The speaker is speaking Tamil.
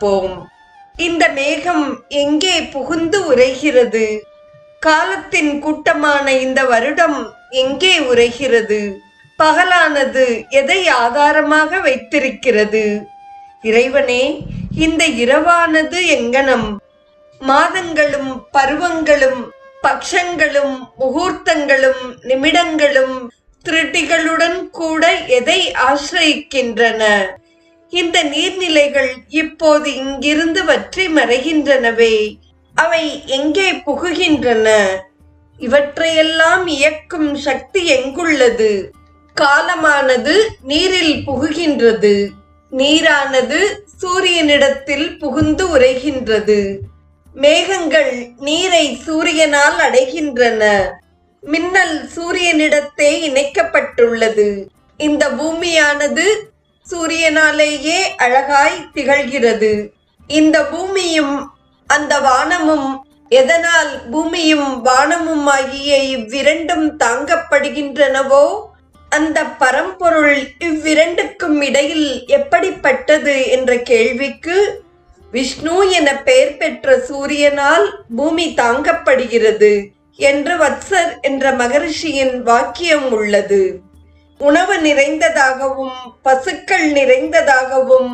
பார்ப்போம். இந்த மேகம் எங்கே புகுந்து உரைகிறது? காலத்தின் கூட்டமான இந்த வருடம் எங்கே உரைகிறது? பகலானது எதை ஆதாரமாக வைத்திருக்கிறது? இறைவனே, இந்த இரவானது எங்கனம்? மாதங்களும் பருவங்களும் பக்ஷங்களும் முகூர்த்தங்களும் நிமிடங்களும் திருட்டிகளுடன் கூட எதை ஆசிரியிக்கின்றன? இந்த நீர்நிலைகள் இப்போது இங்கிருந்து வற்றி மறைகின்றனவே, அவை எங்கே புகுகின்றன? இவற்றையெல்லாம் இயக்கும் சக்தி எங்குள்ளது? காலமானது நீரில் புகுகின்றது, நீரானது சூரியனிடத்தில் புகுந்து உரைகின்றது. மேகங்கள் நீரை சூரியனால் அடைகின்றன. மின்னல் சூரியனிடத்தே இணைக்கப்பட்டுள்ளது. இந்த பூமியானது சூரியனாலேயே அழகாய் திகழ்கிறது. இந்த பூமியும் அந்த வானமும் எதனால் பூமியும் வானமும் ஆகிய இவ்விரண்டும் தாங்கப்படுகின்றனவோ அந்த பரம்பொருள் இவ்விரண்டுக்கும் இடையில் எப்படிப்பட்டது என்ற கேள்விக்கு விஷ்ணு என பெயர் பெற்ற சூரியனால் பூமி தாங்கப்படுகிறது என்று வத்சர் என்ற மகரிஷியின் வாக்கியம் உள்ளது. உணவு நிறைந்ததாகவும் பசுக்கள் நிறைந்ததாகவும்